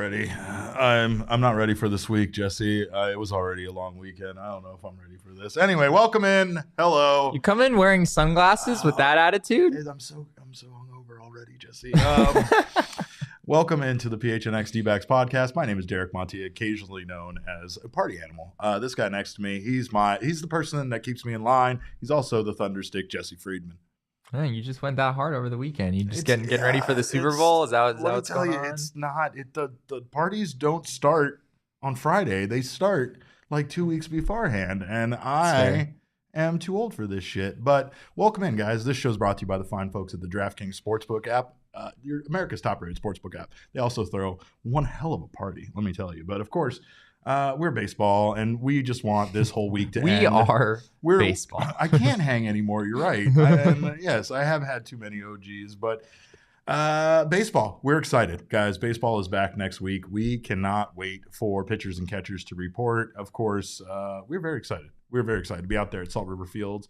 ready. I'm not ready for this week, Jesse. It was already a long weekend. I don't know if I'm ready for this. Anyway, welcome in. Hello. You come in wearing sunglasses with that attitude? I'm so hungover already, Jesse. Welcome into the PHNX D-backs Podcast. My name is Derek Monty, occasionally known as a party animal. This guy next to me, he's the person that keeps me in line. He's also the thunderstick, Jesse Friedman. Man, you just went that hard over the weekend. You just getting ready for the Super Bowl? Is that what's going on? It's not. The parties don't start on Friday. They start like 2 weeks beforehand, and I am too old for this shit. But welcome in, guys. This show's brought to you by the fine folks at the DraftKings Sportsbook app, America's top-rated sportsbook app. They also throw one hell of a party, let me tell you. But of course, we're baseball, and we just want this whole week to end. We're baseball. I can't hang anymore. You're right. Yes, I have had too many OGs, but baseball. We're excited, guys. Baseball is back next week. We cannot wait for pitchers and catchers to report. Of course, we're very excited. We're very excited to be out there at Salt River Fields,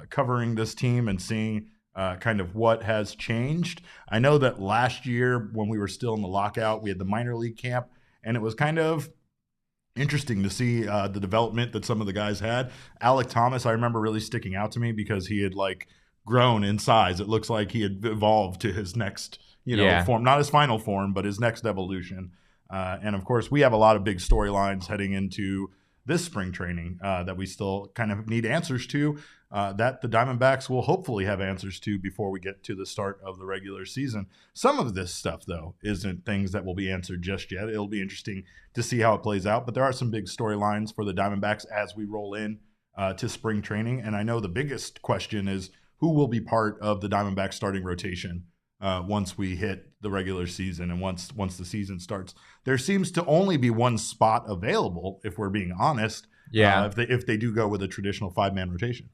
covering this team and seeing kind of what has changed. I know that last year when we were still in the lockout, we had the minor league camp, and it was kind of interesting to see the development that some of the guys had. Alec Thomas, I remember really sticking out to me because he had grown in size. It looks like he had evolved to his next, form, not his final form, but his next evolution. And of course, we have a lot of big storylines heading into this spring training that we still kind of need answers to, that the Diamondbacks will hopefully have answers to before we get to the start of the regular season. Some of this stuff, though, isn't things that will be answered just yet. It'll be interesting to see how it plays out, but there are some big storylines for the Diamondbacks as we roll in to spring training. And I know the biggest question is who will be part of the Diamondbacks starting rotation once we hit the regular season and once the season starts. There seems to only be one spot available, if we're being honest, if they do go with a traditional five-man rotation.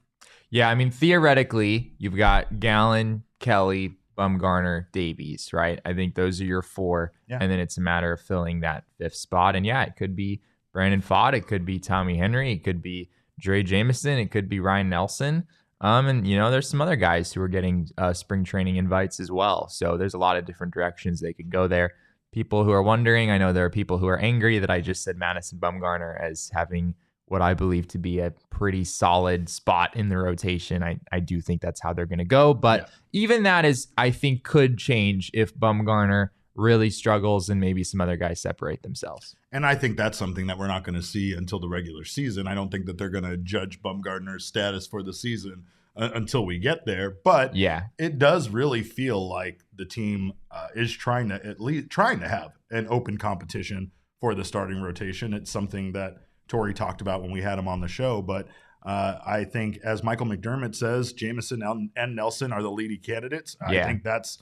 Yeah, I mean, theoretically, you've got Gallen, Kelly, Bumgarner, Davies, right? I think those are your four, and then it's a matter of filling that fifth spot. And it could be Brandon Pfaadt, it could be Tommy Henry, it could be Dre Jameson, it could be Ryan Nelson. And there's some other guys who are getting spring training invites as well. So there's a lot of different directions they could go there. People who are wondering, I know there are people who are angry that I just said Madison Bumgarner as having what I believe to be a pretty solid spot in the rotation. I do think that's how they're going to go. But even that is, I think, could change if Bumgarner really struggles and maybe some other guys separate themselves. And I think that's something that we're not going to see until the regular season. I don't think that they're going to judge Bumgarner's status for the season until we get there. But it does really feel like the team is trying to have an open competition for the starting rotation. It's something that Torey talked about when we had him on the show. But I think, as Michael McDermott says, Jameson and Nelson are the leading candidates. I think that's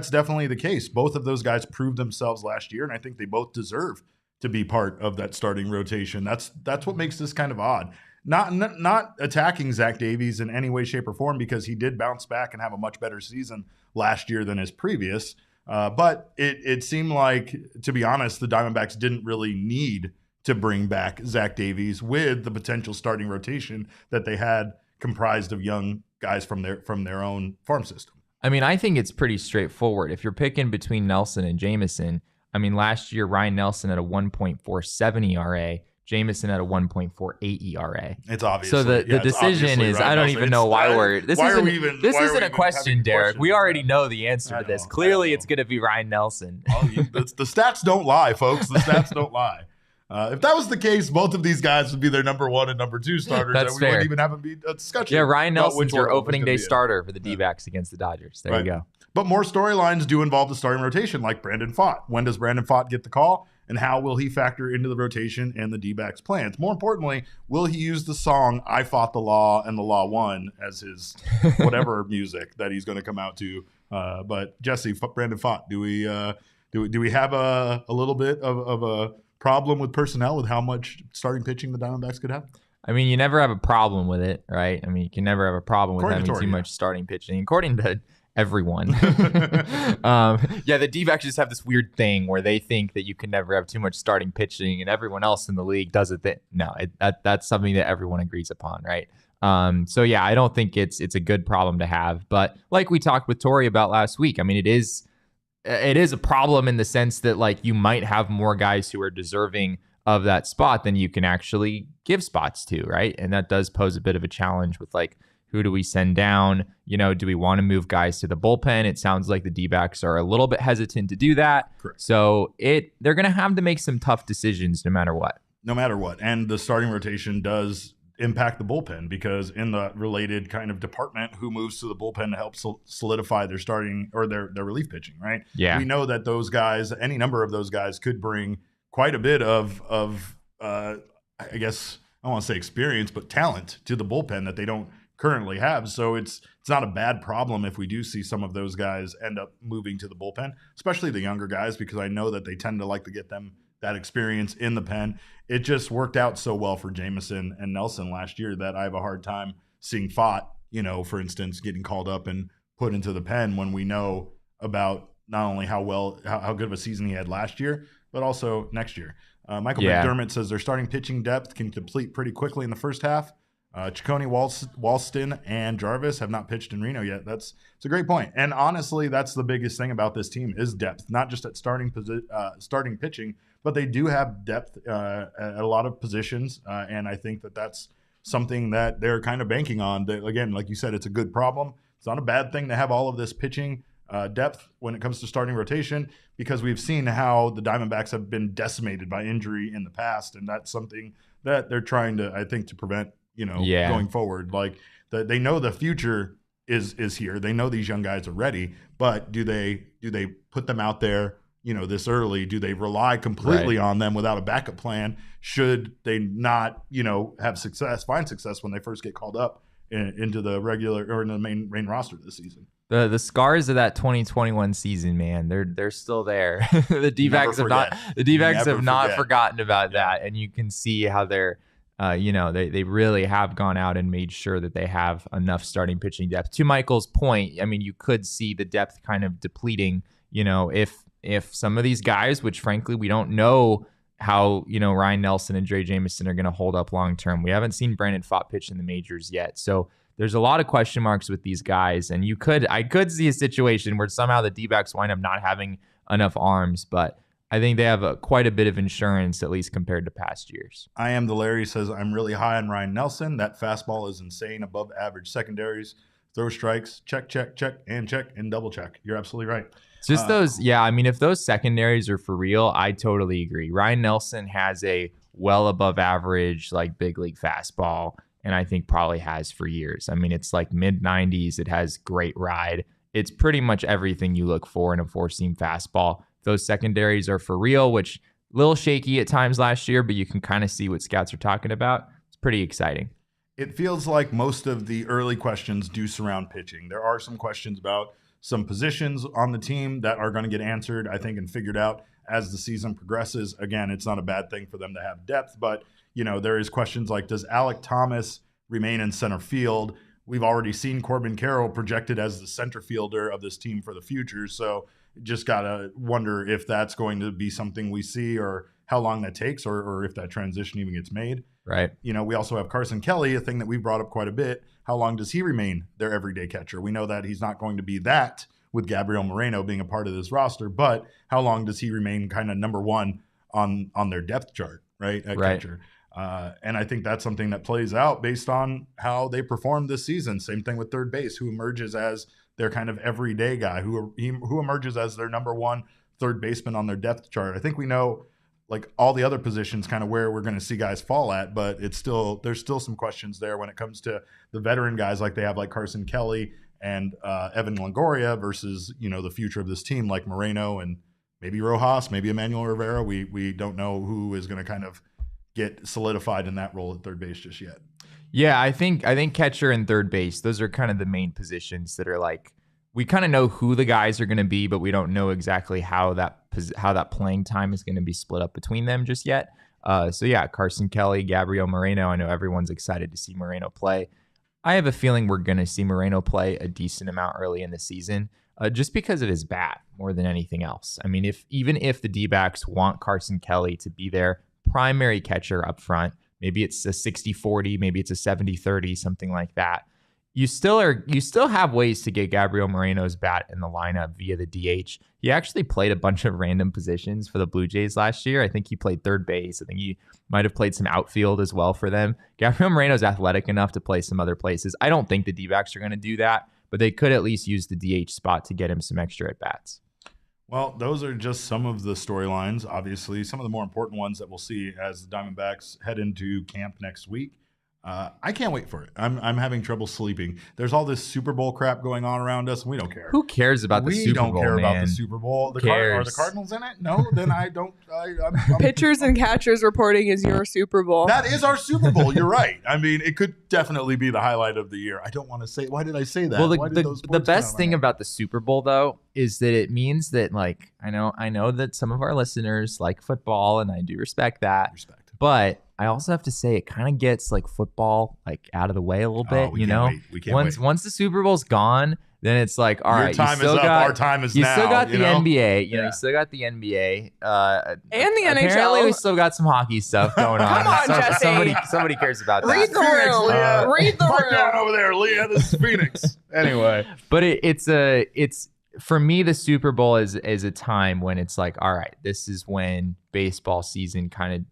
definitely the case. Both of those guys proved themselves last year, and I think they both deserve to be part of that starting rotation. That's what makes this kind of odd. Not attacking Zach Davies in any way, shape, or form, because he did bounce back and have a much better season last year than his previous. But it seemed like, to be honest, the Diamondbacks didn't really need to bring back Zach Davies with the potential starting rotation that they had comprised of young guys from their own farm system. I mean, I think it's pretty straightforward. If you're picking between Nelson and Jameson, I mean, last year, Ryan Nelson had a 1.47 ERA, Jameson had a 1.48 ERA. It's obvious. So the decision is, I don't even know why we're... This isn't a question, Derek. We already know the answer to this. Clearly, it's going to be Ryan Nelson. The stats don't lie, folks. The stats don't lie. If that was the case, both of these guys would be their number one and number two starters. That's fair. Wouldn't even have a discussion. Yeah, Ryan Nelson's your opening day starter for the D-backs against the Dodgers. There you go. But more storylines do involve the starting rotation, like Brandon Pfaadt. When does Brandon Pfaadt get the call, and how will he factor into the rotation and the D-backs plans? More importantly, will he use the song "I Fought the Law and the Law Won" as his whatever music that he's going to come out to? But Jesse, Brandon Pfaadt, do we have a little bit of a problem with personnel with how much starting pitching the Diamondbacks could have? I mean, you never have a problem with it, right? I mean, you can never have a problem with having too much starting pitching. According to everyone. The D-backs just have this weird thing where they think that you can never have too much starting pitching, and everyone else in the league does it. That's something that everyone agrees upon, right? I don't think it's a good problem to have. But like we talked with Torey about last week, I mean, it is it is a problem in the sense that like you might have more guys who are deserving of that spot than you can actually give spots to, right? And that does pose a bit of a challenge with like, who do we send down? Do we want to move guys to the bullpen? It sounds like the D-backs are a little bit hesitant to do that. Correct. So they're going to have to make some tough decisions no matter what. No matter what. And the starting rotation does impact the bullpen, because in the related kind of department, who moves to the bullpen to help solidify their starting or their relief pitching, right? Yeah. We know that those guys, any number of those guys, could bring quite a bit of I guess I don't want to say experience, but talent to the bullpen that they don't currently have. So it's not a bad problem if we do see some of those guys end up moving to the bullpen, especially the younger guys, because I know that they tend to like to get them that experience in the pen. It just worked out so well for Jameson and Nelson last year that I have a hard time seeing Pfaadt, for instance, getting called up and put into the pen when we know about not only how good of a season he had last year, but also next year. Michael McDermott says their starting pitching depth can complete pretty quickly in the first half. Ciccone, Walston, and Jarvis have not pitched in Reno yet. It's a great point. And honestly, that's the biggest thing about this team is depth, not just at starting pitching, but they do have depth at a lot of positions. And I think that's something that they're kind of banking on. Again, like you said, it's a good problem. It's not a bad thing to have all of this pitching depth when it comes to starting rotation, because we've seen how the Diamondbacks have been decimated by injury in the past. And that's something that they're trying to, I think, to prevent going forward. Like they know the future is here. They know these young guys are ready, but do they put them out there, this early? Do they rely completely on them without a backup plan? Should they not, find success when they first get called up into the regular or in the main roster this season? The scars of that 2021 season, man, they're still there. The D-backs have not forgotten about that, and you can see how they're they really have gone out and made sure that they have enough starting pitching depth. To Michael's point, I mean, you could see the depth kind of depleting, if some of these guys, which frankly we don't know how, Ryan Nelson and Dre Jameson are going to hold up long term. We haven't seen Brandon Pfaadt pitch in the majors yet. So there's a lot of question marks with these guys. And I could see a situation where somehow the D-backs wind up not having enough arms, but I think they have quite a bit of insurance, at least compared to past years. I am the Larry says, I'm really high on Ryan Nelson. That fastball is insane, above average secondaries. Throw strikes, check, and double check. You're absolutely right. It's just those, if those secondaries are for real, I totally agree. Ryan Nelson has a well above average, like big league fastball, and I think probably has for years. I mean, it's like mid 90s. It has great ride. It's pretty much everything you look for in a four-seam fastball. Those secondaries are for real, which a little shaky at times last year, but you can kind of see what scouts are talking about. It's pretty exciting. It feels like most of the early questions do surround pitching. There are some questions about some positions on the team that are going to get answered, I think, and figured out as the season progresses. Again, it's not a bad thing for them to have depth, but there is questions like, does Alek Thomas remain in center field? We've already seen Corbin Carroll projected as the center fielder of this team for the future, so just got to wonder if that's going to be something we see, or how long that takes, or if that transition even gets made. Right. We also have Carson Kelly, a thing that we've brought up quite a bit. How long does he remain their everyday catcher? We know that he's not going to be that with Gabriel Moreno being a part of this roster, but how long does he remain kind of number one on their depth chart, right, at catcher? And I think that's something that plays out based on how they performed this season. Same thing with third base, who emerges as their kind of everyday guy, who emerges as their number one third baseman on their depth chart. I think we know, like, all the other positions kind of where we're going to see guys fall at, but there's still some questions there when it comes to the veteran guys like they have, like Carson Kelly and Evan Longoria, versus the future of this team like Moreno and maybe Rojas, maybe Emmanuel Rivera. We don't know who is going to kind of get solidified in that role at third base just yet. Yeah, I think catcher and third base, those are kind of the main positions that are like, we kind of know who the guys are going to be, but we don't know exactly how that playing time is going to be split up between them just yet. So yeah, Carson Kelly, Gabriel Moreno. I know everyone's excited to see Moreno play. I have a feeling we're going to see Moreno play a decent amount early in the season, just because of his bat more than anything else. I mean, even if the D-backs want Carson Kelly to be their primary catcher up front, maybe it's a 60-40, maybe it's a 70-30, something like that. you still have ways to get Gabriel Moreno's bat in the lineup via the DH. He actually played a bunch of random positions for the Blue Jays last year. I think he played third base. I think he might have played some outfield as well for them. Gabriel Moreno's athletic enough to play some other places. I don't think the D-backs are going to do that, but they could at least use the DH spot to get him some extra at-bats. Well, those are just some of the storylines. Obviously, some of the more important ones that we'll see as the Diamondbacks head into camp next week. I can't wait for it. I'm having trouble sleeping. There's all this Super Bowl crap going on around us, and we don't care. Who cares about the Super Bowl, We don't care man? about the Super Bowl. Are the Cardinals in it? No, then I don't. I'm Pitchers and catchers reporting is your Super Bowl. That is our Super Bowl. You're right. I mean, it could definitely be the highlight of the year. I don't want to say. Why did I say that? Well, the best thing about the Super Bowl, though, is that it means that, like, I know that some of our listeners like football, and I do respect that. But I also have to say it kind of gets like football like out of the way a little bit, We can't wait. Once the Super Bowl's gone, then it's like, all right, your time is up. Our time is now. You still got the NBA, you know, you still got the NBA, and the apparently NHL. We still got some hockey stuff going on. Come on, Jesse. Somebody cares about that. Read the room. Read the Park down room. over there, Leah. This is Phoenix. Anyway, but it's for me, the Super Bowl is a time when it's like, all right, this is when baseball season kind of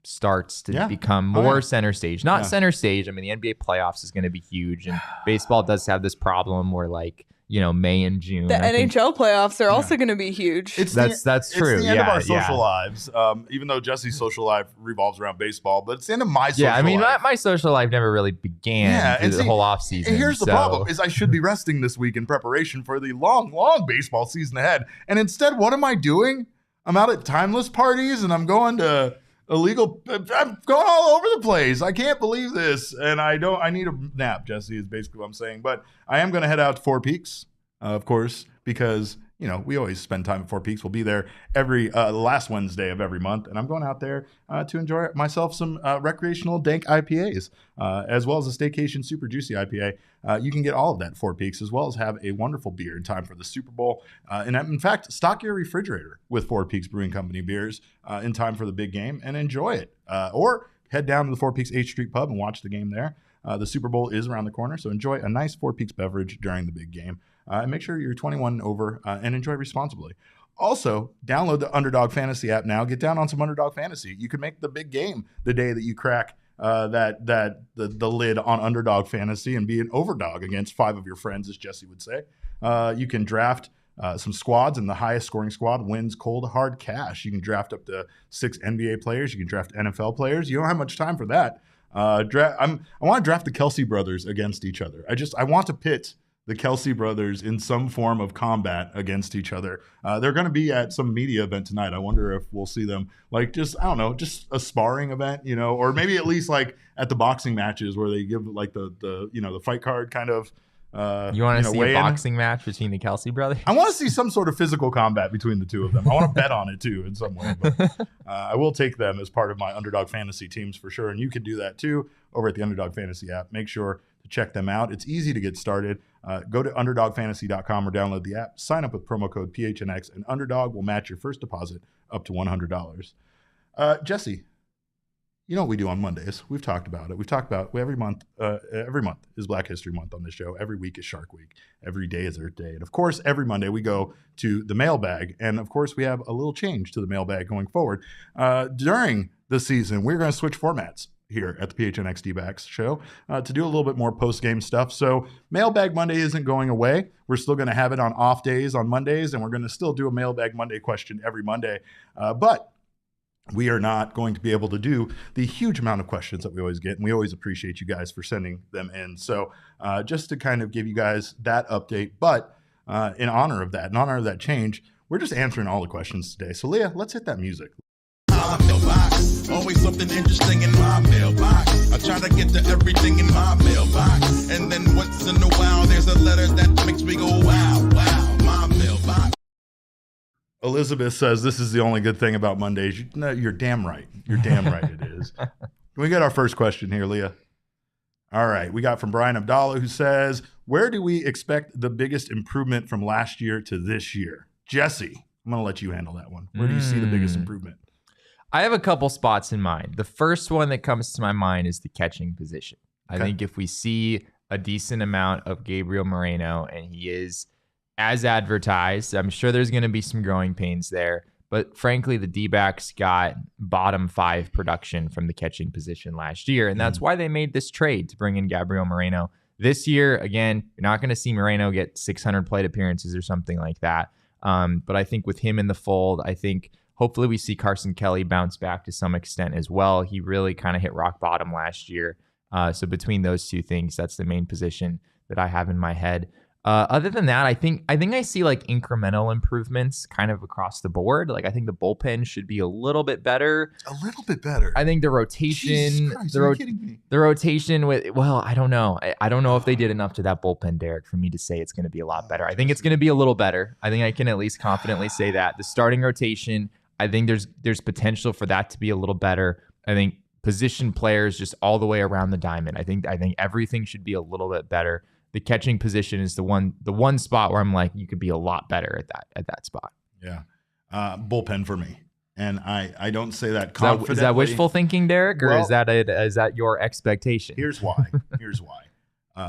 starts to become more center stage. Not center stage. I mean, the NBA playoffs is going to be huge, and baseball does have this problem where, like, you know, May and June. The NHL playoffs are also going to be huge. That's true. It's the end of our social lives, even though Jesse's social life revolves around baseball, but it's the end of my social life. Yeah, I mean, my social life never really began through the whole offseason. And here's the problem, is I should be resting this week in preparation for the long, long baseball season ahead. And instead, what am I doing? I'm out at timeless parties, and I'm going to illegal. I'm going all over the place. I can't believe this, and I need a nap. Jesse, is basically what I'm saying. But I am going to head out to Four Peaks, of course, because you know we always spend time at Four Peaks. We'll be there every last Wednesday of every month, and I'm going out there to enjoy myself some recreational dank IPAs, as well as a Staycation Super Juicy IPA. You can get all of that at Four Peaks, as well as have a wonderful beer in time for the Super Bowl. And in fact, stock your refrigerator with Four Peaks Brewing Company beers in time for the big game and enjoy it. Or head down to the Four Peaks 8th Street Pub and watch the game there. The Super Bowl is around the corner, so enjoy a nice Four Peaks beverage during the big game. And make sure you're 21 and over and enjoy responsibly. Also, download the Underdog Fantasy app now. Get down on some Underdog Fantasy. You can make the big game the day that you crack the lid on Underdog Fantasy and be an overdog against 5 of your friends, as Jesse would say. You can draft some squads, and the highest scoring squad wins cold hard cash. You can draft up to 6 NBA players. You can draft NFL players. You don't have much time for that. I want to draft the Kelsey brothers against each other. I want to pit the Kelsey brothers in some form of combat against each other. They're going to be at some media event tonight. I wonder if we'll see them, like, just a sparring event, you know, or maybe at least like at the boxing matches where they give like the fight card kind of. You want to see a boxing match between the Kelsey brothers? I want to see some sort of physical combat between the two of them. I want to bet on it too in some way. But, I will take them as part of my Underdog Fantasy teams for sure. And you can do that too over at the Underdog Fantasy app. Make sure to check them out. It's easy to get started. Go to underdogfantasy.com or download the app. Sign up with promo code PHNX, and Underdog will match your first deposit up to $100. Jesse, you know what we do on Mondays? We've talked about it. We've talked about every month is Black History Month on this show. Every week is Shark Week. Every day is Earth Day. And of course, every Monday we go to the mailbag. And of course, we have a little change to the mailbag going forward. During the season, we're going to switch formats here at the PHNX D-backs show to do a little bit more post-game stuff. So Mailbag Monday isn't going away. We're still going to have it on off days on Mondays, and we're going to still do a Mailbag Monday question every Monday. But we are not going to be able to do the huge amount of questions that we always get, and we always appreciate you guys for sending them in. So just to kind of give you guys that update, but in honor of that change, we're just answering all the questions today. So Leah, let's hit that music. My mailbox, always something interesting in my mailbox. I try to get to everything in my mailbox, and then once in a while there's a letter that makes me go wow, wow, my mailbox. Elizabeth says this is the only good thing about Mondays. No, you're damn right. You're damn right it is. Can we get our first question here, Leah? All right. We got from Brian Abdallah, who says, where do we expect the biggest improvement from last year to this year? Jesse, I'm going to let you handle that one. Where do you see the biggest improvement? I have a couple spots in mind. The first one that comes to my mind is the catching position. I think if we see a decent amount of Gabriel Moreno, and he is as advertised. I'm sure there's going to be some growing pains there. But frankly, the D-backs got bottom 5 production from the catching position last year, and that's why they made this trade to bring in Gabriel Moreno. This year, again, you're not going to see Moreno get 600 plate appearances or something like that. But I think with him in the fold, I think hopefully we see Carson Kelly bounce back to some extent as well. He really kind of hit rock bottom last year. So between those two things, that's the main position that I have in my head. Other than that, I think I see like incremental improvements kind of across the board. Like I think the bullpen should be a little bit better. A little bit better. I think the rotation, Christ, are you kidding me? The rotation with, well, I don't know. I don't know if they did enough to that bullpen, Derek, for me to say it's going to be a lot better. I think it's going to be a little better. I think I can at least confidently say that. The starting rotation, I think there's potential for that to be a little better. I think position players just all the way around the diamond. I think everything should be a little bit better. The catching position is the one spot where I'm like, you could be a lot better at that spot. Yeah. Bullpen for me. And I don't say that confidently. Is that wishful thinking, Derek, or is that your expectation? Here's why.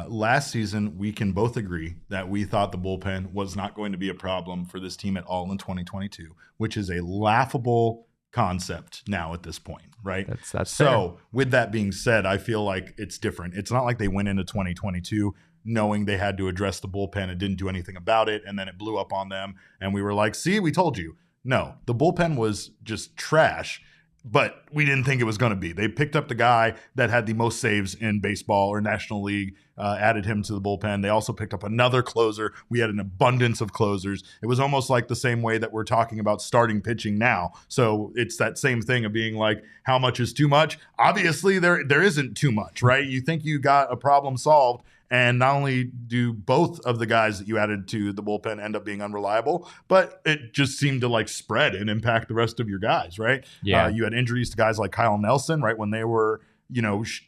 Last season, we can both agree that we thought the bullpen was not going to be a problem for this team at all in 2022, which is a laughable concept now at this point, right? That's so. Fair. With that being said, I feel like it's different. It's not like they went into 2022 knowing they had to address the bullpen and didn't do anything about it, and then it blew up on them, and we were like, see, we told you. No, the bullpen was just trash, but we didn't think it was going to be. They picked up the guy that had the most saves in baseball or National League, added him to the bullpen. They also picked up another closer. We had an abundance of closers. It was almost like the same way that we're talking about starting pitching now. So it's that same thing of being like, how much is too much? Obviously, there isn't too much, right? You think you got a problem solved, and not only do both of the guys that you added to the bullpen end up being unreliable, but it just seemed to like spread and impact the rest of your guys, right? Yeah. You had injuries to guys like Kyle Nelson, right, when they were,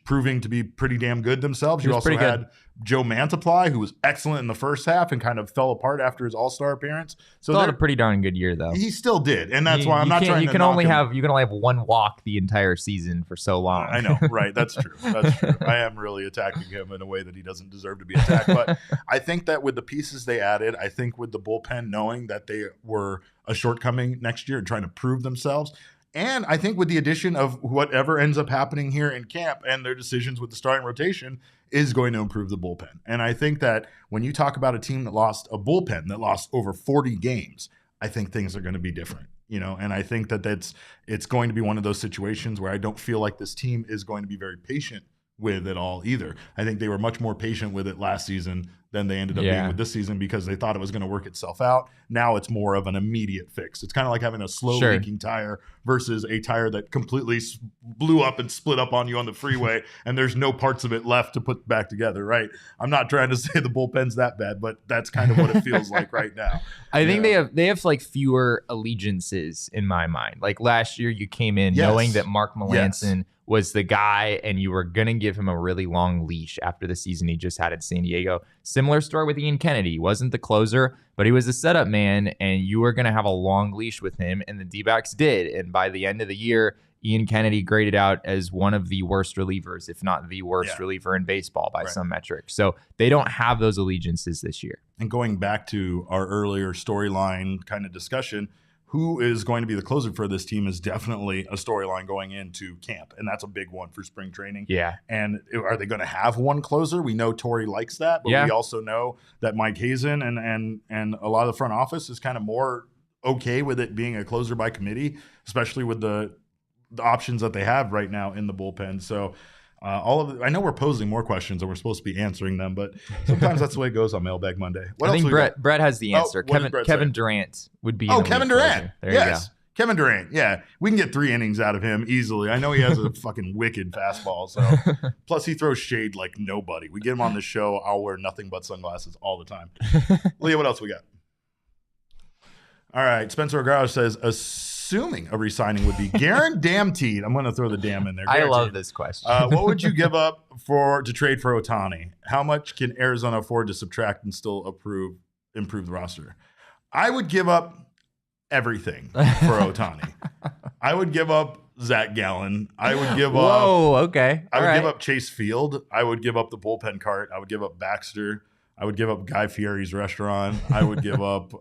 proving to be pretty damn good themselves. You also had Joe Mantiply, who was excellent in the first half and kind of fell apart after his All-Star appearance. So still had a pretty darn good year, though. He still did, and that's why I'm not trying to. You can only have one walk the entire season for so long. I know, right? That's true. That's true. I am really attacking him in a way that he doesn't deserve to be attacked. But I think that with the pieces they added, I think with the bullpen knowing that they were a shortcoming next year and trying to prove themselves. And I think with the addition of whatever ends up happening here in camp and their decisions with the starting rotation is going to improve the bullpen. And I think that when you talk about a team that lost a bullpen that lost over 40 games, I think things are going to be different, and I think that it's going to be one of those situations where I don't feel like this team is going to be very patient with it all either. I think they were much more patient with it last season than they ended up being with this season because they thought it was going to work itself out. Now it's more of an immediate fix. It's kind of like having a slow leaking tire versus a tire that completely blew up and split up on you on the freeway and there's no parts of it left to put back together, right? I'm not trying to say the bullpen's that bad, but that's kind of what it feels like right now. I think they have like fewer allegiances in my mind. Like last year you came in knowing that Mark Melancon was the guy and you were going to give him a really long leash after the season he just had at San Diego. Similar story with Ian Kennedy. He wasn't the closer, but he was a setup man and you were going to have a long leash with him, and the D-backs did. And by the end of the year, Ian Kennedy graded out as one of the worst relievers, if not the worst reliever in baseball by some metrics. So they don't have those allegiances this year. And going back to our earlier storyline kind of discussion, who is going to be the closer for this team is definitely a storyline going into camp. And that's a big one for spring training. Yeah. And are they going to have one closer? We know Torey likes that, but we also know that Mike Hazen and a lot of the front office is kind of more okay with it being a closer by committee, especially with the options that they have right now in the bullpen. So I know we're posing more questions and we're supposed to be answering them, but sometimes that's the way it goes on Mailbag Monday. I think Brett has the answer. Kevin Durant would be. Oh, Kevin Durant. There yes. You go. Kevin Durant. Yeah. We can get 3 innings out of him easily. I know he has a fucking wicked fastball. So plus he throws shade like nobody. We get him on the show. I'll wear nothing but sunglasses all the time. Leah, what else we got? All right. Spencer O'Gara says, assuming a re-signing would be guaranteed. I'm going to throw the damn in there. Guaranteed. I love this question. What would you give up to trade for Ohtani? How much can Arizona afford to subtract and still improve the roster? I would give up everything for Ohtani. I would give up Zach Gallen. I would give up. Whoa, okay. I would give up Chase Field. I would give up the bullpen cart. I would give up Baxter. I would give up Guy Fieri's restaurant. I would give up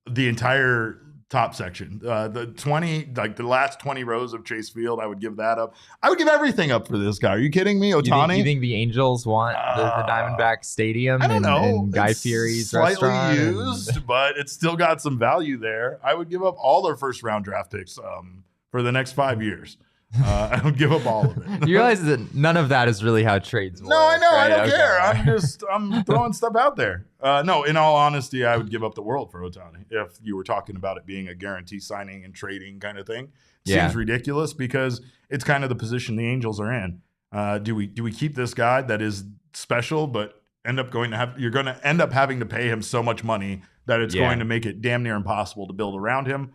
the entire top section. The last 20 rows of Chase Field, I would give that up. I would give everything up for this guy. Are you kidding me, Ohtani? You think the Angels want the Diamondbacks Stadium? I don't know. And Guy It's Fieri's slightly restaurant? used, but it's still got some value there. I would give up all their first round draft picks for the next 5 years. I would give up all of it. You realize that none of that is really how trades work. No, I know. right? I don't Okay. care. I'm throwing stuff out there. No, in all honesty, I would give up the world for Ohtani if you were talking about it being a guarantee signing and trading kind of thing. Seems ridiculous because it's kind of the position the Angels are in. Do we keep this guy that is special, but you're going to end up having to pay him so much money that it's going to make it damn near impossible to build around him?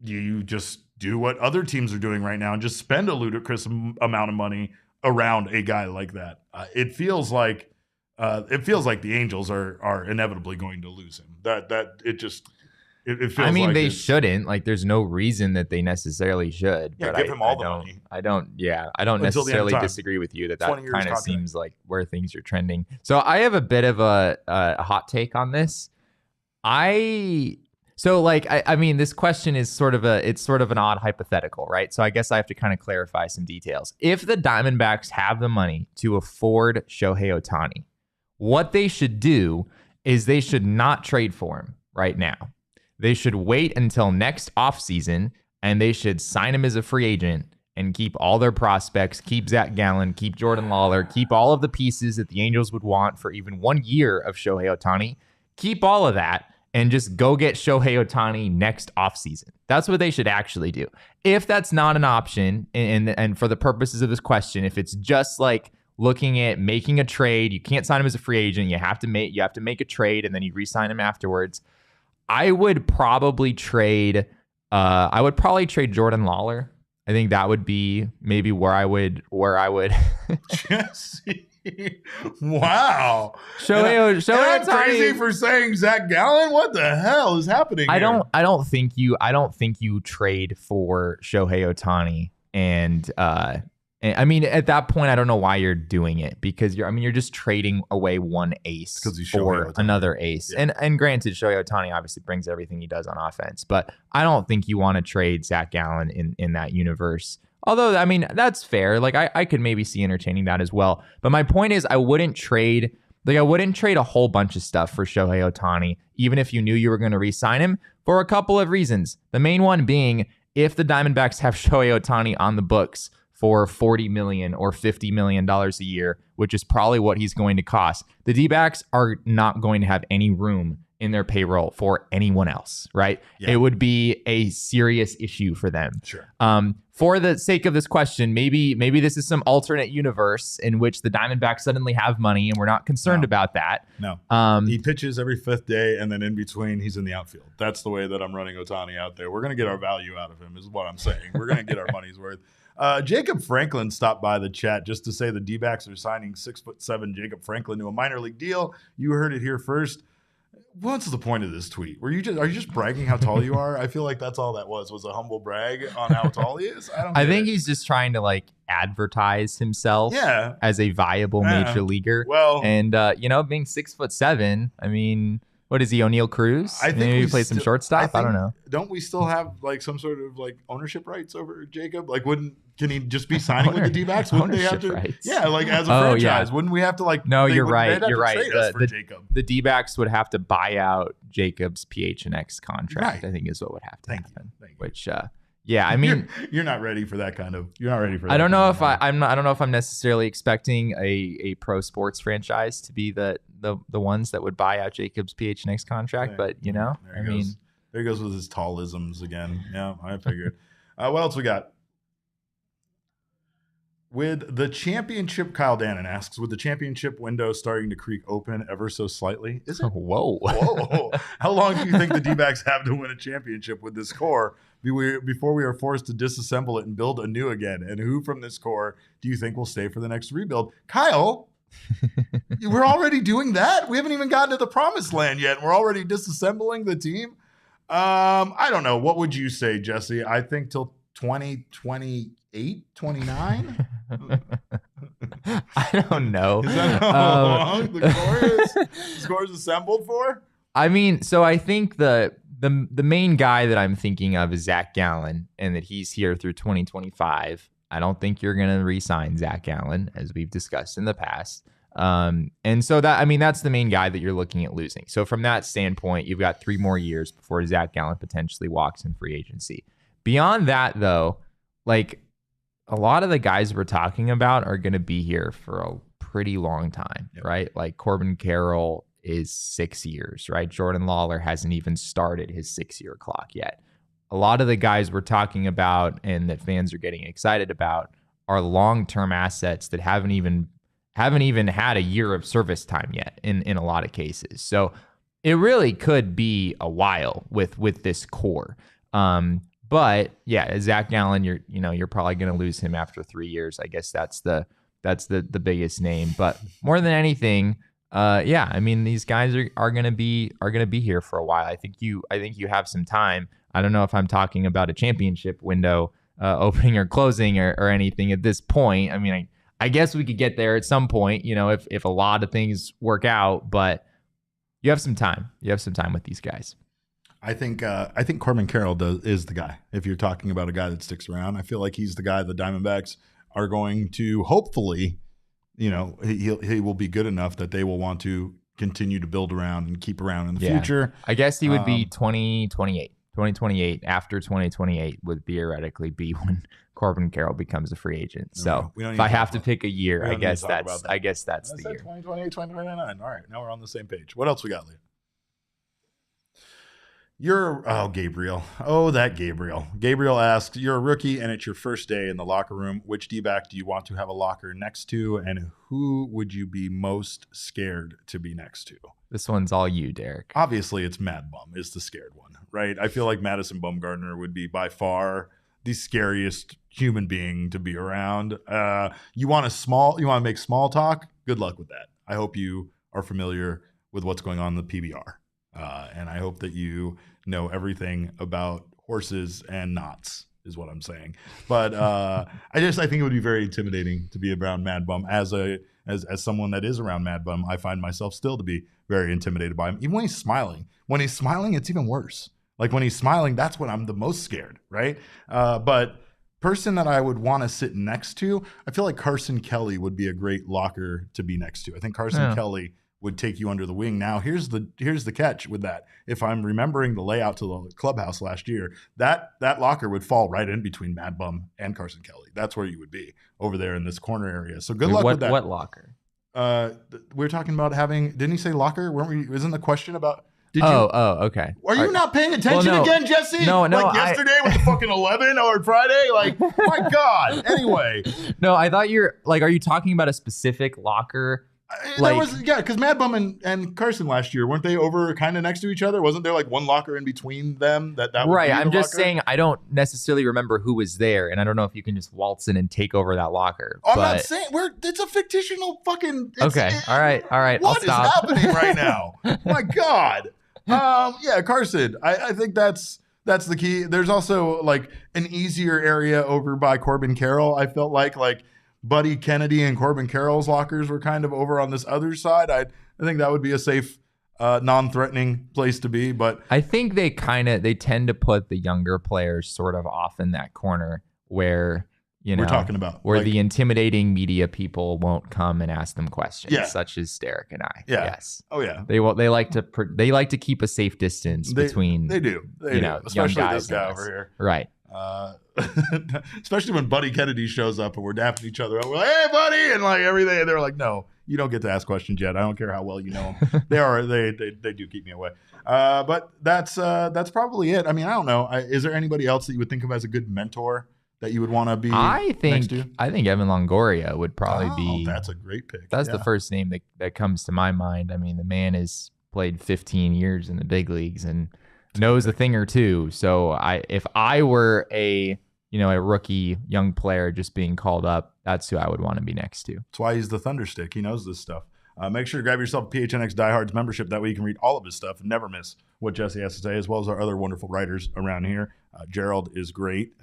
Do you just do what other teams are doing right now and just spend a ludicrous amount of money around a guy like that? It feels like the Angels are inevitably going to lose him. It feels. I mean, like they shouldn't. Like, there's no reason that they necessarily should. Yeah, but give him all the money. I don't Until the end of necessarily time. disagree with you that 20 years kind of contract. seems like where things are trending. So I have a bit of a hot take on this. I mean, this question is sort of an odd hypothetical, right? So I guess I have to kind of clarify some details. If the Diamondbacks have the money to afford Shohei Ohtani, what they should do is they should not trade for him right now. They should wait until next offseason, and they should sign him as a free agent and keep all their prospects, keep Zach Gallen, keep Jordan Lawler, keep all of the pieces that the Angels would want for even 1 year of Shohei Ohtani. Keep all of that and just go get Shohei Ohtani next offseason. That's what they should actually do. If that's not an option, and for the purposes of this question, if it's just like looking at making a trade, you can't sign him as a free agent, you have to make a trade and then you re-sign him afterwards. I would probably trade Jordan Lawler. I think that would be maybe where I would Jesse. Wow. Shohei I'm Ohtani. crazy for saying Zach Gallen. What the hell is happening here? I don't think you trade for Shohei Ohtani, and I mean, at that point, I don't know why you're doing it, because you're just trading away one ace for another ace. Yeah. And granted, Shohei Ohtani obviously brings everything he does on offense, but I don't think you want to trade Zach Gallen in that universe. Although, I mean, that's fair. Like, I could maybe see entertaining that as well. But my point is, I wouldn't trade a whole bunch of stuff for Shohei Ohtani, even if you knew you were going to re-sign him, for a couple of reasons. The main one being, if the Diamondbacks have Shohei Ohtani on the books for $40 million or $50 million a year, which is probably what he's going to cost, the D-backs are not going to have any room in their payroll for anyone else, right? Yeah. It would be a serious issue for them. Sure. For the sake of this question, maybe this is some alternate universe in which the Diamondbacks suddenly have money and we're not concerned about that. No. He pitches every fifth day, and then in between, he's in the outfield. That's the way that I'm running Ohtani out there. We're going to get our value out of him, is what I'm saying. We're going to get our money's worth. Jacob Franklin stopped by the chat just to say the D-backs are signing 6'7" Jacob Franklin to a minor league deal. You heard it here first. What's the point of this tweet? Are you just bragging how tall you are? I feel like that's all that was a humble brag on how tall he is. I think he's just trying to like advertise himself as a viable major leaguer. Well, and being 6'7", I mean, what is he, O'Neal Cruz? I think maybe he plays some shortstop. I don't know. Don't we still have like some sort of like ownership rights over Jacob? Like, can he just be signing with the D-backs? Wouldn't they have to? Rights. Yeah, like as a franchise, yeah. Wouldn't we have to like? No, you're right. You're right. The D-backs would have to buy out Jacob's PHNX contract. Right. I think is what would have to happen. Thank you. Which, yeah, I mean, you're not ready for that kind of. You're not ready for that. I don't know if I don't know if I'm necessarily expecting a pro sports franchise to be the ones that would buy out Jacob's PHNX contract, but there he goes with his tallisms again. Yeah, I figured. What else we got? With the championship, Kyle Dannon asks, with the championship window starting to creak open ever so slightly, is it? Whoa. How long do you think the D-backs have to win a championship with this core before we are forced to disassemble it and build anew again? And who from this core do you think will stay for the next rebuild? Kyle, we're already doing that? We haven't even gotten to the promised land yet. We're already disassembling the team? I don't know. What would you say, Jesse? I think till 2028, 29? I don't know. Is that how long the score is assembled for? I mean, so I think the main guy that I'm thinking of is Zach Gallen, and that he's here through 2025. I don't think you're going to re-sign Zach Gallen, as we've discussed in the past. And so that's the main guy that you're looking at losing. So from that standpoint, you've got 3 more years before Zach Gallen potentially walks in free agency. Beyond that, though, like a lot of the guys we're talking about are going to be here for a pretty long time, right? Like Corbin Carroll is 6 years, right? Jordan Lawler hasn't even started his 6-year clock yet. A lot of the guys we're talking about and that fans are getting excited about are long-term assets that haven't even had a year of service time yet in a lot of cases. So it really could be a while with this core. But yeah, Zach Gallen, you're probably going to lose him after 3 years. I guess that's the biggest name. But more than anything, these guys are going to be here for a while. I think you have some time. I don't know if I'm talking about a championship window opening or closing or anything at this point. I mean, I guess we could get there at some point, if a lot of things work out, but you have some time. You have some time with these guys. I think Corbin Carroll is the guy. If you're talking about a guy that sticks around, I feel like he's the guy the Diamondbacks are going to hopefully, he will be good enough that they will want to continue to build around and keep around in the future. I guess he would be 2028. 2028, after 2028 would theoretically be when Corbin Carroll becomes a free agent. So if I have to pick a year, I guess that's the year. 2028, 2029. All right, now we're on the same page. What else we got, Leah? Gabriel. Oh, that Gabriel. Gabriel asks, you're a rookie and it's your first day in the locker room. Which D-back do you want to have a locker next to? And who would you be most scared to be next to? This one's all you, Derek. Obviously, it's Mad Bum is the scared one, right? I feel like Madison Bumgarner would be by far the scariest human being to be around. You want to make small talk? Good luck with that. I hope you are familiar with what's going on in the PBR. And I hope that you know everything about horses and knots is what I'm saying. But I think it would be very intimidating to be around Mad Bum. As someone that is around Mad Bum, I find myself still to be very intimidated by him. Even when he's smiling. When he's smiling, it's even worse. Like when he's smiling, that's when I'm the most scared, right? But person that I would want to sit next to, I feel like Carson Kelly would be a great locker to be next to. I think Carson Kelly would take you under the wing. Now, here's the catch with that. If I'm remembering the layout to the clubhouse last year, that locker would fall right in between Mad Bum and Carson Kelly. That's where you would be, over there in this corner area. So good luck with that. What locker? We're talking about having. Didn't he say locker? Isn't the question about? Okay. Are you not paying attention again, Jesse? No. Like yesterday with the fucking 11 or Friday? Like, my God. Anyway. No, I thought you're like, are you talking about a specific locker? Because Mad Bum and Carson last year, weren't they over kind of next to each other? Wasn't there like one locker in between them? That would right. Be I'm just locker? saying I don't necessarily remember who was there, and I don't know if you can just waltz in and take over that locker. I'm not saying it's a fictional fucking. Okay. All right. What is happening right now? My God. Carson. I think that's the key. There's also like an easier area over by Corbin Carroll. I felt like Buddy Kennedy and Corbin Carroll's lockers were kind of over on this other side. I think that would be a safe, non-threatening place to be. But I think they tend to put the younger players sort of off in that corner where we're talking about where the intimidating media people won't come and ask them questions, such as Derek and I. Yeah. Yes. Oh yeah. They like to keep a safe distance between. They do. Especially young this guys guy over here. Right. Especially when Buddy Kennedy shows up and we're dapping each other up. We're like, hey, buddy, and like everything. And they're like, no, you don't get to ask questions yet. I don't care how well you know them. They do keep me away. But that's probably it. I mean, I don't know. Is there anybody else that you would think of as a good mentor that you would want to be next to? I think Evan Longoria would probably be. That's a great pick. That's the first name that comes to my mind. I mean, the man has played 15 years in the big leagues and knows a thing or two. So if I were a rookie young player just being called up, that's who I would want to be next to. That's why he's the Thunderstick. He knows this stuff. Make sure to grab yourself a PHNX Diehards membership. That way you can read all of his stuff and never miss what Jesse has to say, as well as our other wonderful writers around here. Gerald is great.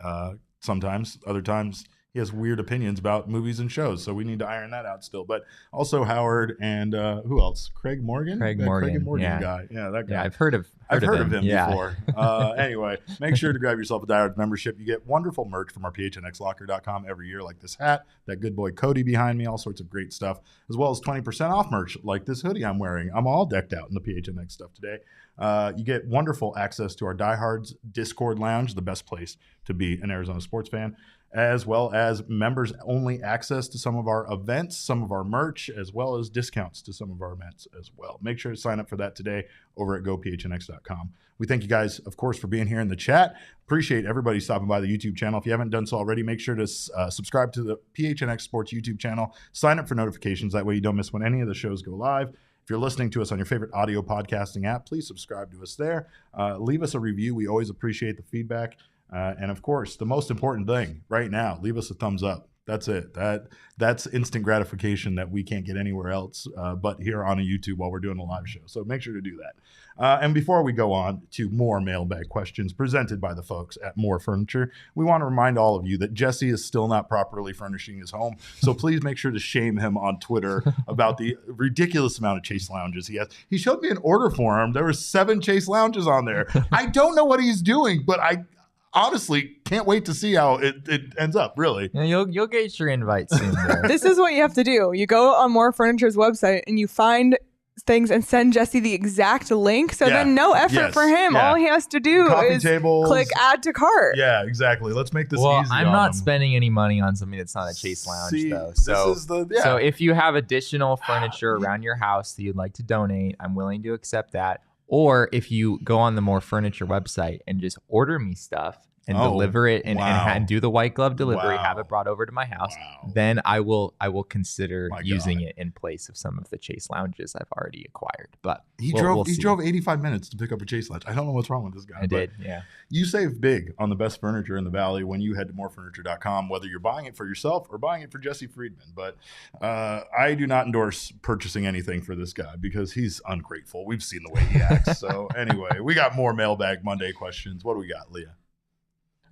sometimes. Other times he has weird opinions about movies and shows, so we need to iron that out still. But also Howard and who else? Craig Morgan? Craig That Morgan, Craig and Morgan yeah. guy. Yeah, that guy. Yeah, I've heard of him yeah. before. Anyway, make sure to grab yourself a Diehards membership. You get wonderful merch from our PHNXLocker.com every year, like this hat, that good boy Cody behind me, all sorts of great stuff, as well as 20% off merch, like this hoodie I'm wearing. I'm all decked out in the PHNX stuff today. You get wonderful access to our Diehards Discord Lounge, the best place to be an Arizona sports fan, as well as members-only access to some of our events, some of our merch, as well as discounts to some of our events as well. Make sure to sign up for that today over at gophnx.com. We thank you guys, of course, for being here in the chat. Appreciate everybody stopping by the YouTube channel. If you haven't done so already, make sure to subscribe to the PHNX Sports YouTube channel. Sign up for notifications. That way you don't miss when any of the shows go live. If you're listening to us on your favorite audio podcasting app, please subscribe to us there. Leave us a review. We always appreciate the feedback. And of course, the most important thing right now, leave us a thumbs up. That's it. That's instant gratification that we can't get anywhere else but here on a YouTube while we're doing a live show. So make sure to do that. And before we go on to more mailbag questions presented by the folks at More Furniture, we want to remind all of you that Jesse is still not properly furnishing his home. So please make sure to shame him on Twitter about the ridiculous amount of Chase lounges he has. He showed me an order form. There were 7 Chase lounges on there. I don't know what he's doing, but I honestly can't wait to see how it ends up, really. Yeah, you'll get your invite soon. This is what you have to do. You go on More Furniture's website and you find things and send Jesse the exact link. So then no effort for him. Yeah. All he has to do is click add to cart. Yeah, exactly. Let's make this easy. I'm not spending any money on something that's not a Chase Lounge, though. So if you have additional furniture around your house that you'd like to donate, I'm willing to accept that. Or if you go on the More Furniture website and just order me stuff and deliver it and do the white glove delivery, have it brought over to my house, then I will consider using it in place of some of the Chase lounges I've already acquired. But he drove 85 minutes to pick up a Chase lounge. I don't know what's wrong with this guy. I did, yeah. You save big on the best furniture in the Valley when you head to morefurniture.com, whether you're buying it for yourself or buying it for Jesse Friedman. But I do not endorse purchasing anything for this guy because he's ungrateful. We've seen the way he acts. So anyway, we got more Mailbag Monday questions. What do we got, Leah?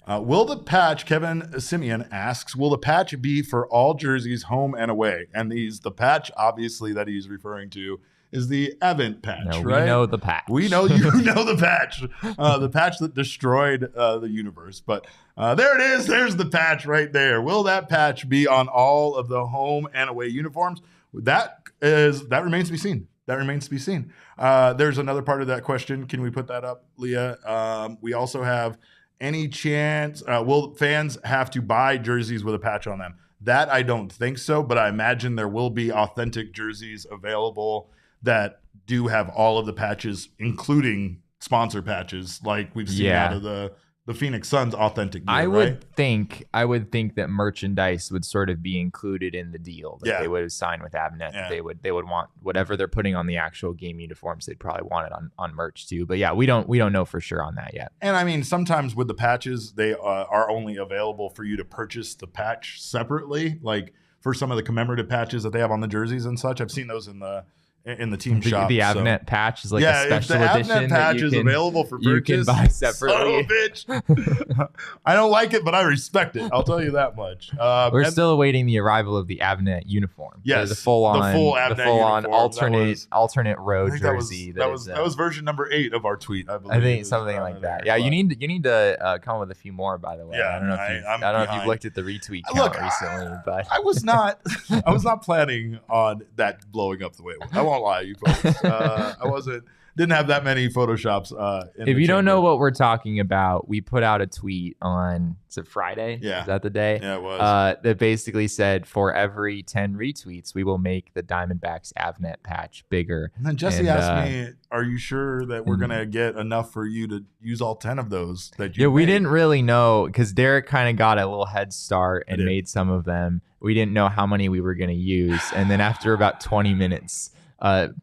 Will the patch, Kevin Simeon asks, will the patch be for all jerseys home and away? And the patch, obviously, that he's referring to is the Event patch, right? We know the patch. We know you know the patch. The patch that destroyed the universe. But there it is. There's the patch right there. Will that patch be on all of the home and away uniforms? That remains to be seen. That remains to be seen. There's another part of that question. Can we put that up, Leah? We also have, any chance, will fans have to buy jerseys with a patch on them? That I don't think so, but I imagine there will be authentic jerseys available that do have all of the patches, including sponsor patches, like we've seen out of the Phoenix Suns authentic gear, I would think that merchandise would sort of be included in the deal that they would sign with Avnet. Yeah. They would want whatever they're putting on the actual game uniforms. They'd probably want it on merch too. But yeah, we don't know for sure on that yet. And I mean, sometimes with the patches, they are only available for you to purchase the patch separately. Like for some of the commemorative patches that they have on the jerseys and such, I've seen those in the team shop. The Avnet patch is like a special edition. Yeah, if the Avnet patch is available for purchase, you can buy separately. Son of a bitch. I don't like it, but I respect it. I'll tell you that much. We're still awaiting the arrival of the Avnet uniform. Yes, the full Avnet alternate row jersey. That was version number 8 of our tweet, I believe. I think something like that. Yeah, you need to come with a few more, by the way. Yeah, I don't know if you've looked at the retweet count recently, but I was not planning on that blowing up the way it was. I won't lie, you folks. I didn't have that many photoshops. If you don't know what we're talking about, we put out a tweet on, is it Friday? Yeah. Is that the day? Yeah, it was. That basically said, for every 10 retweets, we will make the Diamondbacks Avnet patch bigger. And then Jesse asked me, are you sure that we're going to get enough for you to use all 10 of those that you we didn't really know, because Derek kind of got a little head start and made some of them. We didn't know how many we were going to use. And then after about 20 minutes,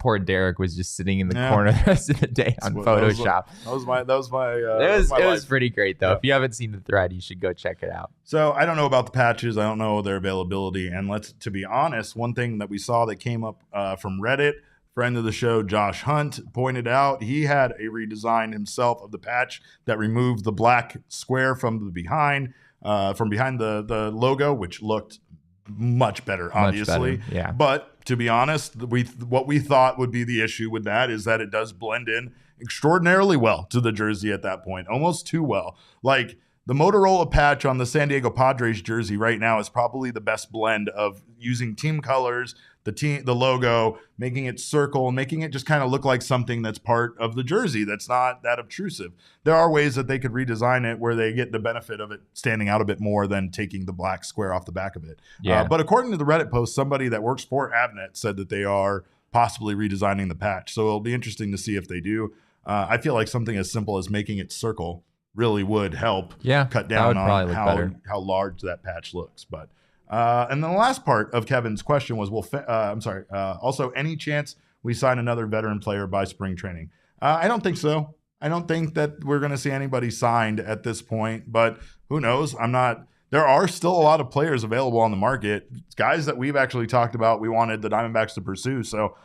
poor Derek was just sitting in the corner the rest of the day on Photoshop. It was pretty great though. Yeah. If you haven't seen the thread, you should go check it out. So I don't know about the patches. I don't know their availability. And to be honest, one thing that we saw that came up from Reddit, friend of the show, Josh Hunt, pointed out he had a redesign himself of the patch that removed the black square from the behind. from behind the logo, which looked much better, obviously. Much better, yeah. But to be honest, what we thought would be the issue with that is that it does blend in extraordinarily well to the jersey at that point, almost too well. Like the Motorola patch on the San Diego Padres jersey right now is probably the best blend of using team colors, the logo, making it circle, making it just kind of look like something that's part of the jersey that's not that obtrusive. There are ways that they could redesign it where they get the benefit of it standing out a bit more than taking the black square off the back of it. Yeah. But according to the Reddit post, somebody that works for Avnet said that they are possibly redesigning the patch. So it'll be interesting to see if they do. I feel like something as simple as making it circle really would help cut down on how large that patch looks. But and then the last part of Kevin's question was, also any chance we sign another veteran player by spring training? I don't think so. I don't think that we're going to see anybody signed at this point, but who knows? There are still a lot of players available on the market, guys that we've actually talked about we wanted the Diamondbacks to pursue. So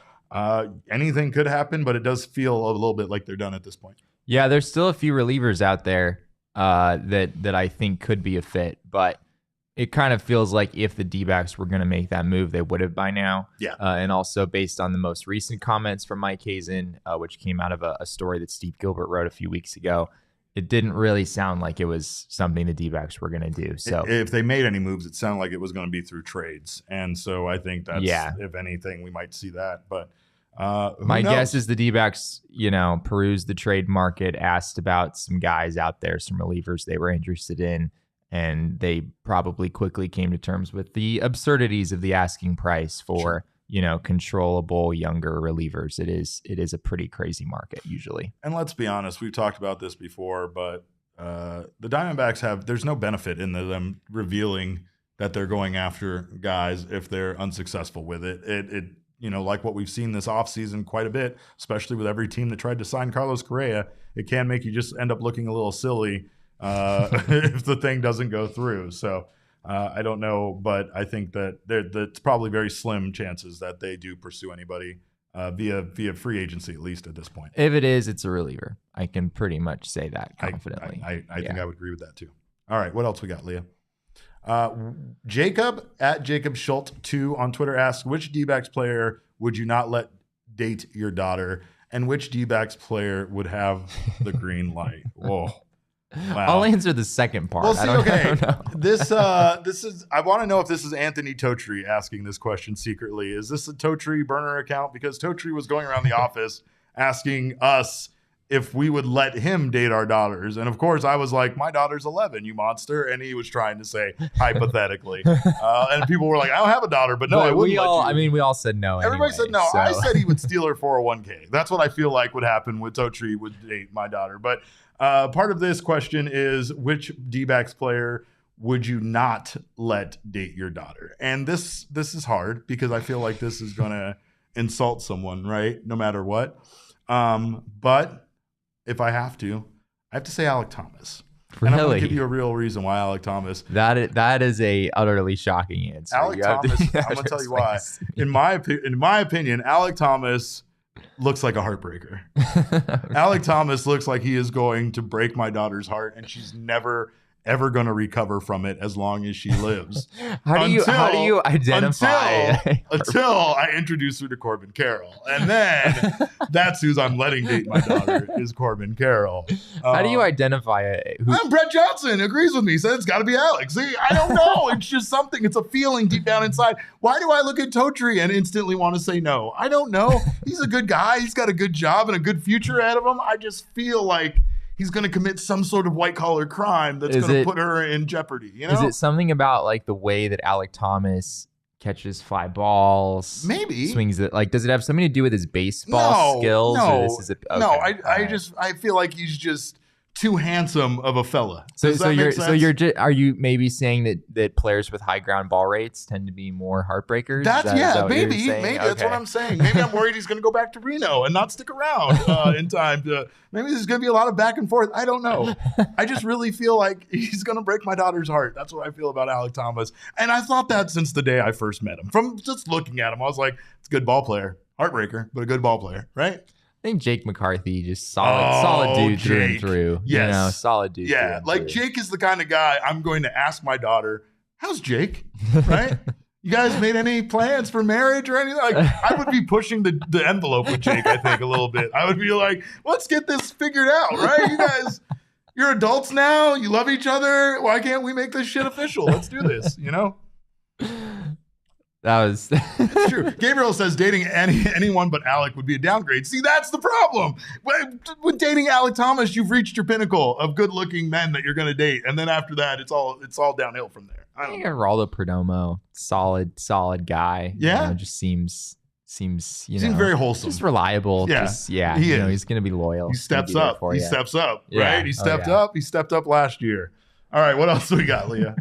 anything could happen, but it does feel a little bit like they're done at this point. Yeah, there's still a few relievers out there that I think could be a fit, but it kind of feels like if the D-backs were going to make that move, they would have by now. Yeah. And also based on the most recent comments from Mike Hazen, which came out of a story that Steve Gilbert wrote a few weeks ago, it didn't really sound like it was something the D-backs were going to do. So if they made any moves, it sounded like it was going to be through trades. And so I think that's, if anything, we might see that. But my guess is the D-backs, perused the trade market, asked about some guys out there, some relievers they were interested in, and they probably quickly came to terms with the absurdities of the asking price for, controllable younger relievers. It is a pretty crazy market usually. And let's be honest, we've talked about this before, but the Diamondbacks there's no benefit in them revealing that they're going after guys if they're unsuccessful with it. It like what we've seen this offseason quite a bit, especially with every team that tried to sign Carlos Correa, it can make you just end up looking a little silly if the thing doesn't go through. So I don't know, but I think that it's probably very slim chances that they do pursue anybody via free agency, at least at this point. If it is, it's a reliever. I can pretty much say that confidently. I think I would agree with that too. All right, what else we got, Leah? Jacob at Jacob Schultz 2 on Twitter asks, which D-backs player would you not let date your daughter, and which D-backs player would have the green light? Whoa. Wow. I'll answer the second part. Well, see, I don't know. This is. I want to know if this is Anthony Totri asking this question secretly. Is this a Totri burner account? Because Totri was going around the office asking us if we would let him date our daughters, and of course I was like, "My daughter's 11, you monster," and he was trying to say hypothetically, and people were like, "I don't have a daughter, but no, I wouldn't." We all said no. Everybody said no. So. I said he would steal her 401k. That's what I feel like would happen with Totri would date my daughter, but. Part of this question is, which D-backs player would you not let date your daughter? And this is hard because I feel like this is going to insult someone, right? No matter what. But if I have to say Alek Thomas. Really? And I'm going to give you a real reason why Alek Thomas. That is a utterly shocking answer. Alek Thomas, I'm going to tell you why. In my opinion, Alek Thomas looks like a heartbreaker. Alek Thomas looks like he is going to break my daughter's heart, and she's never ever going to recover from it as long as she lives. How do you identify until I introduce her to Corbin Carroll, and then that's who's I'm letting date my daughter is Corbin Carroll. How do you identify it? I'm Brett Johnson agrees with me, said it's got to be Alex. See, I don't know. It's just something. It's a feeling deep down inside. Why do I look at Totri and instantly want to say no? I don't know. He's a good guy. He's got a good job and a good future ahead of him. I just feel like he's going to commit some sort of white-collar crime that's going to put her in jeopardy. You know? Is it something about like the way that Alek Thomas catches fly balls? Maybe. Swings it. Like, does it have something to do with his baseball skills? No, or this is I feel like he's just too handsome of a fella. Are you maybe saying that players with high ground ball rates tend to be more heartbreakers? Maybe that's what I'm saying. Maybe I'm worried he's going to go back to Reno and not stick around in time to. Maybe there's going to be a lot of back and forth. I don't know. I just really feel like he's going to break my daughter's heart. That's what I feel about Alek Thomas, and I thought that since the day I first met him. From just looking at him, I was like, it's a good ball player, heartbreaker, but a good ball player, right? think Jake McCarthy, just solid dude through and through. Yes. Solid dude. Yeah, like Jake is the kind of guy I'm going to ask my daughter, how's Jake? Right? You guys made any plans for marriage or anything? Like, I would be pushing the envelope with Jake, I think, a little bit. I would be like, let's get this figured out, right? You guys, you're adults now. You love each other. Why can't we make this shit official? Let's do this, It's true. Gabriel says dating anyone but Alec would be a downgrade. See, that's the problem. With dating Alec Thomas, you've reached your pinnacle of good-looking men that you're going to date, and then after that, it's all downhill from there. I don't know. Geraldo Perdomo, solid guy. Yeah, just seems very wholesome, just reliable. Yeah, he's going to be loyal. He steps up. He steps up. Yeah. Right? He stepped up. He stepped up last year. All right, what else we got, Leah?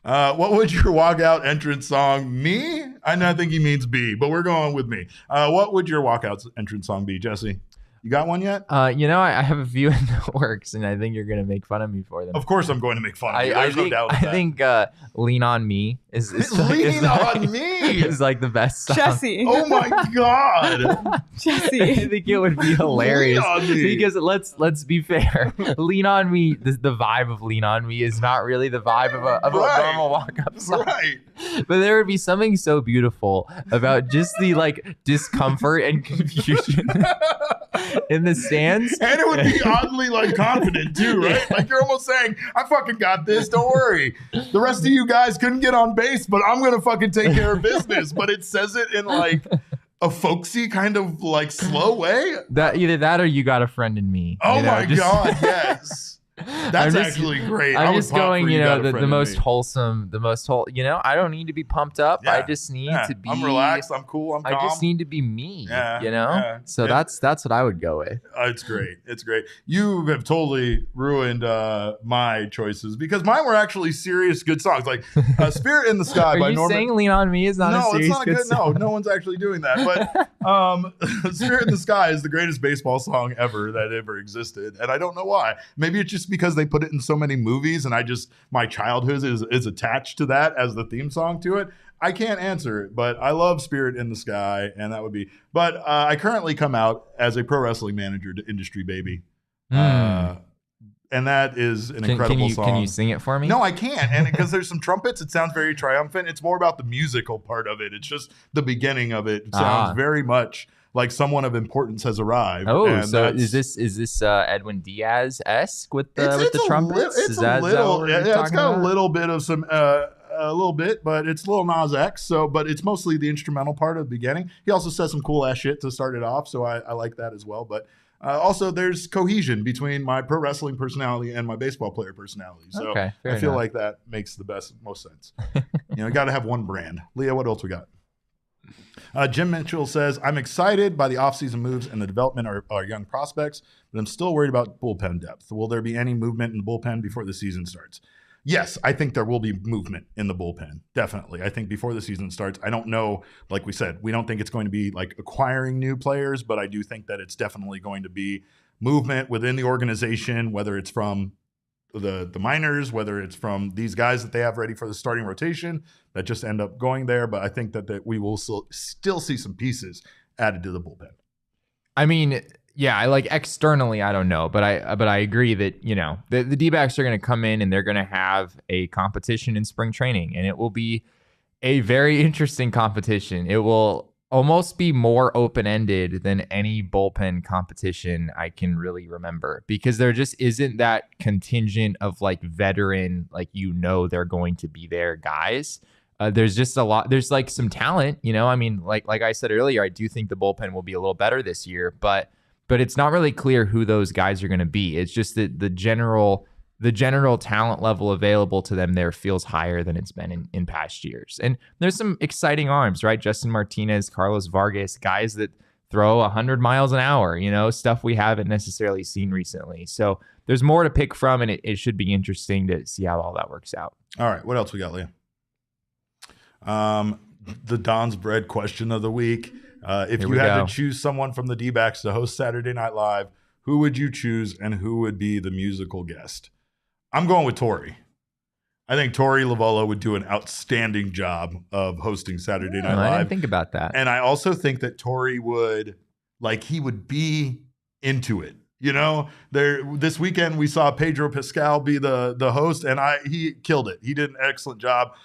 What would your walkout entrance song me? I think he means be, but we're going with me. What would your walkout entrance song be, Jesse? You got one yet? I have a few in the works, and I think you're going to make fun of me for them. Of course I'm going to make fun of you. There's no doubt about that. I think Lean On Me is Lean On Me is like the best song. Jesse. Oh my God. Jesse. I think it would be hilarious because let's be fair. Lean On Me, the vibe of Lean On Me is not really the vibe of a normal walk-up song. Right. But there would be something so beautiful about just the discomfort and confusion in the stands. And it would be oddly confident too, right? Like you're almost saying, I fucking got this, don't worry. The rest of you guys couldn't get on base, but I'm gonna fucking take care of business. But it says it in a folksy kind of slow way. That either that or you got a friend in me. Oh my God, yes. That's actually great. I'm just going, the most wholesome, I don't need to be pumped up. Yeah. I just need to be. I'm relaxed. I'm cool. I'm calm. I just need to be me. Yeah. So that's what I would go with. It's great. It's great. You have totally ruined my choices because mine were actually serious good songs, like "Spirit in the Sky" by Norman. Are you saying "Lean on Me" is not a serious good song? No one's actually doing that. But "Spirit in the Sky" is the greatest baseball song ever that ever existed, and I don't know why. Maybe it's just because they put it in so many movies and my childhood is attached to that as the theme song to it. I can't answer it, but I love Spirit in the Sky, and that would be. But I currently come out as a pro wrestling manager to Industry Baby. And that is an incredible song. Can you sing it for me? No, I can't. And because there's some trumpets, it sounds very triumphant. It's more about the musical part of it. It's just the beginning of it. It sounds very much like someone of importance has arrived. Oh, so is this Edwin Diaz-esque with the trumpets? It's got a little bit of some a little bit, but it's Lil Nas X. So, but it's mostly the instrumental part of the beginning. He also says some cool ass shit to start it off, so I like that as well. But also, there's cohesion between my pro wrestling personality and my baseball player personality. So I feel like that makes the most sense. You got to have one brand. Leah, what else we got? Jim Mitchell says, I'm excited by the offseason moves and the development of our young prospects, but I'm still worried about bullpen depth. Will there be any movement in the bullpen before the season starts? Yes, I think there will be movement in the bullpen. Definitely. I think before the season starts, I don't know, like we said, we don't think it's going to be acquiring new players, but I do think that it's definitely going to be movement within the organization, whether it's from the minors, whether it's from these guys that they have ready for the starting rotation that just end up going there. But I think that we will still see some pieces added to the bullpen. I mean, yeah, externally, I don't know, but I agree that, the D-backs are going to come in and they're going to have a competition in spring training, and it will be a very interesting competition. It will almost be more open-ended than any bullpen competition I can really remember, because there just isn't that contingent of veteran, they're going to be there guys. There's just a lot. There's some talent, I mean, like I said earlier, I do think the bullpen will be a little better this year, but it's not really clear who those guys are going to be. It's just that the general talent level available to them there feels higher than it's been in past years. And there's some exciting arms, right? Justin Martinez, Carlos Vargas, guys that throw 100 miles an hour, stuff we haven't necessarily seen recently. So there's more to pick from, and it should be interesting to see how all that works out. All right. What else we got, Leah? The Don's Bread question of the week. If you had to choose someone from the D-backs to host Saturday Night Live, who would you choose and who would be the musical guest? I'm going with Tori. I think Tori Lavollo would do an outstanding job of hosting Saturday Night Live. I didn't think about that. And I also think that Tori would like he would be into it. You know, this weekend we saw Pedro Pascal be the host, and he killed it. He did an excellent job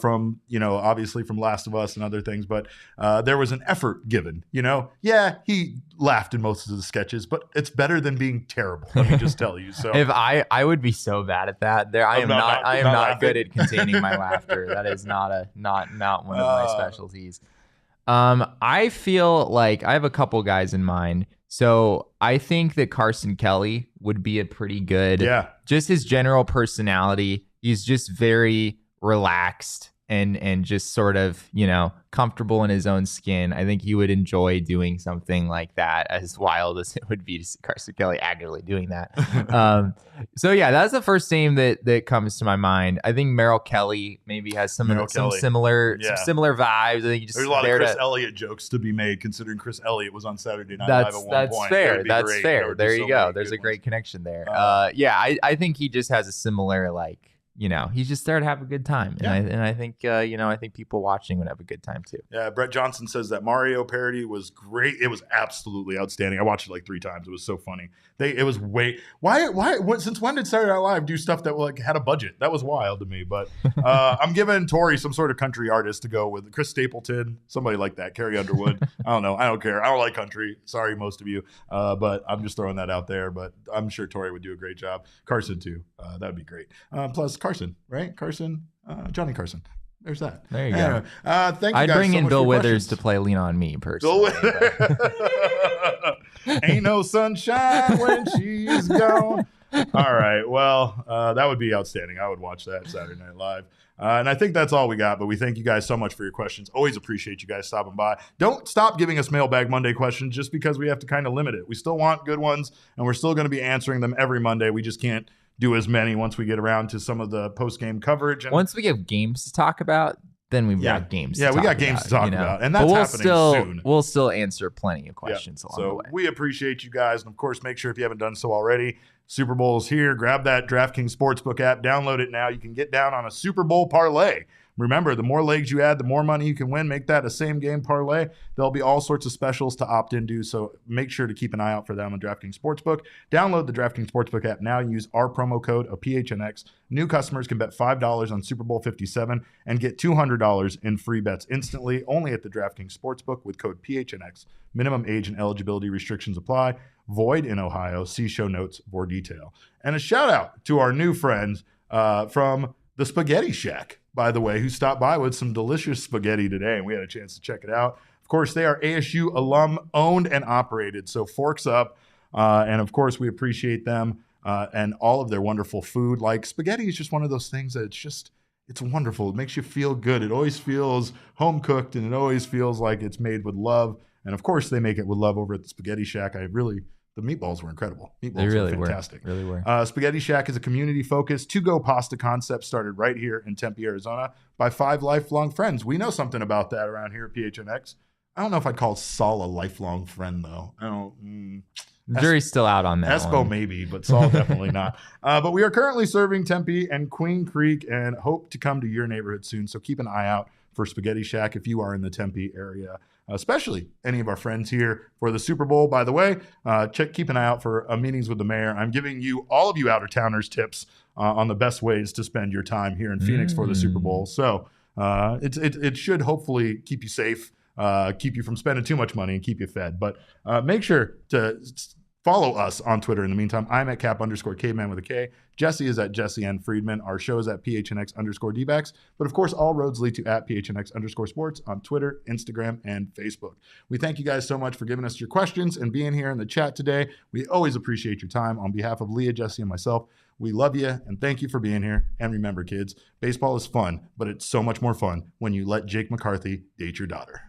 from, obviously from Last of Us and other things, but there was an effort given, Yeah, he laughed in most of the sketches, but it's better than being terrible. Let me just tell you. So if I would be so bad at that. I am not good at containing my laughter. That is not one of my specialties. I feel like I have a couple guys in mind. So I think that Carson Kelly would be a pretty good, just his general personality. He's just very relaxed and just sort of, comfortable in his own skin. I think he would enjoy doing something like that, as wild as it would be to see Carson Kelly actively doing that. So yeah, that's the first name that comes to my mind. I think Merrill Kelly maybe has some similar vibes. I think there's a lot of Chris Elliott jokes to be made, considering Chris Elliott was on Saturday Night Live at one point. That's fair. That's fair. There you go. There's a great connection there. I think he just has a similar he's just there to have a good time, and I think I think people watching would have a good time too. Yeah, Brett Johnson says that Mario parody was great. It was absolutely outstanding. I watched it like 3 times. It was so funny. It was why since when did Saturday Night Live do stuff that had a budget? That was wild to me. But I'm giving Tori some sort of country artist to go with. Chris Stapleton, somebody like that. Carrie Underwood. I don't know. I don't care. I don't like country. Sorry, most of you. But I'm just throwing that out there. But I'm sure Tori would do a great job. Carson too. That would be great. Plus Carson, right? Carson, Johnny Carson. There's that. There you go. Thank you. I'd guys bring so in much Bill for Withers questions. to play Lean on Me personally. Ain't no sunshine when she's gone. All right. Well, that would be outstanding. I would watch that Saturday Night Live. And I think that's all we got, but we thank you guys so much for your questions. Always appreciate you guys stopping by. Don't stop giving us Mailbag Monday questions just because we have to kind of limit it. We still want good ones, and we're still going to be answering them every Monday. We just can't do as many once we get around to some of the post-game coverage. And once we have games to talk about, then we've got games to talk about. Yeah, we got games to talk about, and that's happening soon. We'll still answer plenty of questions along the way. We appreciate you guys, and of course, make sure if you haven't done so already, Super Bowl is here. Grab that DraftKings Sportsbook app, download it now. You can get down on a Super Bowl parlay. Remember, the more legs you add, the more money you can win. Make that a same-game parlay. There'll be all sorts of specials to opt into, so make sure to keep an eye out for them on DraftKings Sportsbook. Download the DraftKings Sportsbook app now. Use our promo code of PHNX. New customers can bet $5 on Super Bowl 57 and get $200 in free bets instantly, only at the DraftKings Sportsbook with code PHNX. Minimum age and eligibility restrictions apply. Void in Ohio. See show notes for detail. And a shout-out to our new friends from the Spaghetti Shack, by the way, who stopped by with some delicious spaghetti today, and we had a chance to check it out. Of course, they are ASU alum owned and operated, so forks up. And of course, we appreciate them and all of their wonderful food. Like, spaghetti is just one of those things that it's wonderful. It makes you feel good. It always feels home cooked, and it always feels like it's made with love. And of course, they make it with love over at the Spaghetti Shack. The meatballs were incredible. Meatballs were fantastic. Really were. Spaghetti Shack is a community-focused to-go pasta concept started right here in Tempe, Arizona by 5 lifelong friends. We know something about that around here at PHNX. I don't know if I'd call Saul a lifelong friend, though. I don't. The jury's still out on that Espo maybe, but Saul definitely not. But we are currently serving Tempe and Queen Creek and hope to come to your neighborhood soon. So keep an eye out for Spaghetti Shack if you are in the Tempe area, especially any of our friends here for the Super Bowl. By the way, keep an eye out for meetings with the mayor. I'm giving all of you out-of-towners tips on the best ways to spend your time here in Phoenix for the Super Bowl. So it should hopefully keep you safe, keep you from spending too much money, and keep you fed. But make sure to follow us on Twitter. In the meantime, I'm at Cap_Caveman with a K. Jesse is at Jesse N. Friedman. Our show is at PHNX D-backs. But of course, all roads lead to at PHNX_sports on Twitter, Instagram, and Facebook. We thank you guys so much for giving us your questions and being here in the chat today. We always appreciate your time. On behalf of Leah, Jesse, and myself, we love you and thank you for being here. And remember, kids, baseball is fun, but it's so much more fun when you let Jake McCarthy date your daughter.